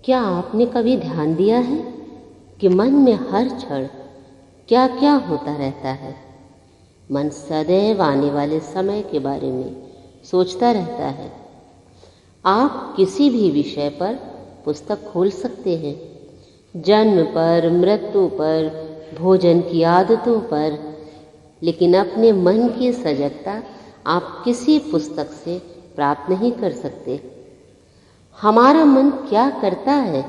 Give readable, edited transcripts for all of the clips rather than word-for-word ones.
क्या आपने कभी ध्यान दिया है कि मन में हर क्षण क्या क्या होता रहता है? मन सदैव आने वाले समय के बारे में सोचता रहता है। आप किसी भी विषय पर पुस्तक खोल सकते हैं, जन्म पर, मृत्यु पर, भोजन की आदतों पर, लेकिन अपने मन की सजगता आप किसी पुस्तक से प्राप्त नहीं कर सकते। हमारा मन क्या करता है?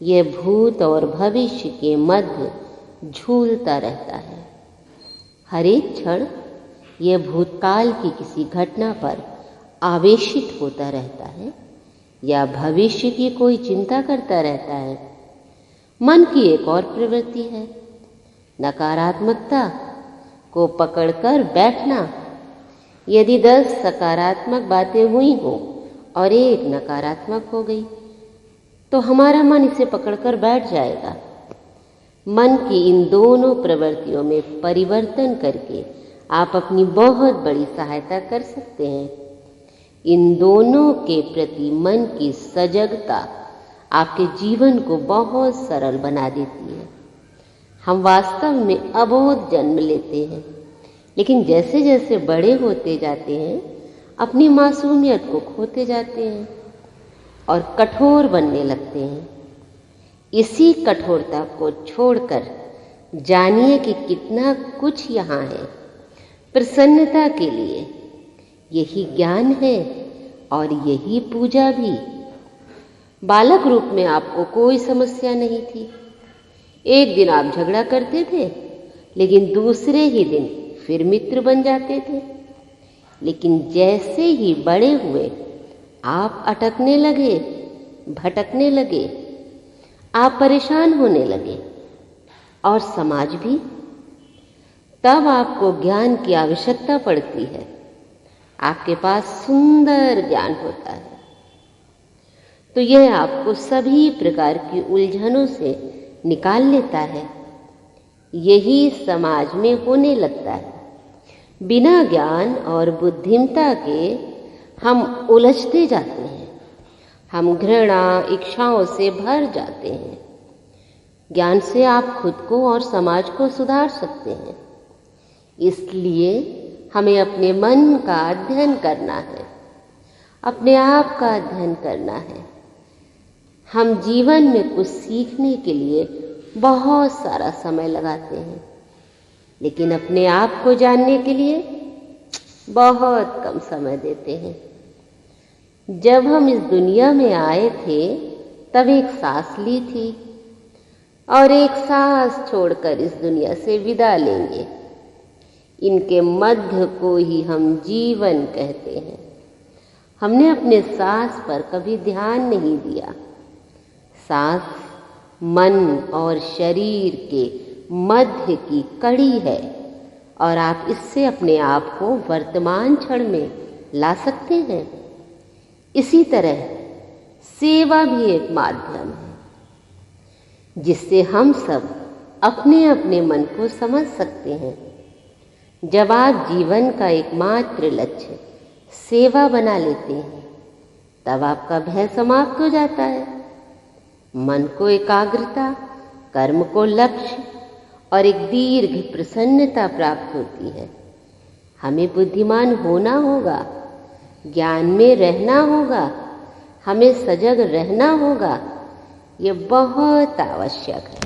यह भूत और भविष्य के मध्य झूलता रहता है। हर एक क्षण यह भूतकाल की किसी घटना पर आवेशित होता रहता है या भविष्य की कोई चिंता करता रहता है। मन की एक और प्रवृत्ति है नकारात्मकता को पकड़कर बैठना। यदि 10 सकारात्मक बातें हुई हो और एक नकारात्मक हो गई तो हमारा मन इसे पकड़कर बैठ जाएगा। मन की इन दोनों प्रवृत्तियों में परिवर्तन करके आप अपनी बहुत बड़ी सहायता कर सकते हैं। इन दोनों के प्रति मन की सजगता आपके जीवन को बहुत सरल बना देती है। हम वास्तव में अबोध जन्म लेते हैं, लेकिन जैसे जैसे बड़े होते जाते हैं अपनी मासूमियत को खोते जाते हैं और कठोर बनने लगते हैं। इसी कठोरता को छोड़कर जानिए कि कितना कुछ यहाँ है प्रसन्नता के लिए। यही ज्ञान है और यही पूजा भी। बालक रूप में आपको कोई समस्या नहीं थी। एक दिन आप झगड़ा करते थे, लेकिन दूसरे ही दिन फिर मित्र बन जाते थे। लेकिन जैसे ही बड़े हुए आप अटकने लगे, भटकने लगे, आप परेशान होने लगे और समाज भी। तब आपको ज्ञान की आवश्यकता पड़ती है। आपके पास सुंदर ज्ञान होता है तो यह आपको सभी प्रकार की उलझनों से निकाल लेता है। यही समाज में होने लगता है। बिना ज्ञान और बुद्धिमता के हम उलझते जाते हैं। हम घृणा, इच्छाओं से भर जाते हैं। ज्ञान से आप खुद को और समाज को सुधार सकते हैं। इसलिए हमें अपने मन का अध्ययन करना है, अपने आप का अध्ययन करना है। हम जीवन में कुछ सीखने के लिए बहुत सारा समय लगाते हैं, लेकिन अपने आप को जानने के लिए बहुत कम समय देते हैं। जब हम इस दुनिया में आए थे तब एक सांस ली थी और एक सांस छोड़कर इस दुनिया से विदा लेंगे। इनके मध्य को ही हम जीवन कहते हैं। हमने अपने सांस पर कभी ध्यान नहीं दिया। सांस मन और शरीर के मध्य की कड़ी है और आप इससे अपने आप को वर्तमान क्षण में ला सकते हैं। इसी तरह सेवा भी एक माध्यम है जिससे हम सब अपने अपने मन को समझ सकते हैं। जब आप जीवन का एकमात्र लक्ष्य सेवा बना लेते हैं तब आपका भय समाप्त हो जाता है। मन को एकाग्रता, कर्म को लक्ष्य और एक दीर्घ प्रसन्नता प्राप्त होती है। हमें बुद्धिमान होना होगा, ज्ञान में रहना होगा, हमें सजग रहना होगा। ये बहुत आवश्यक है।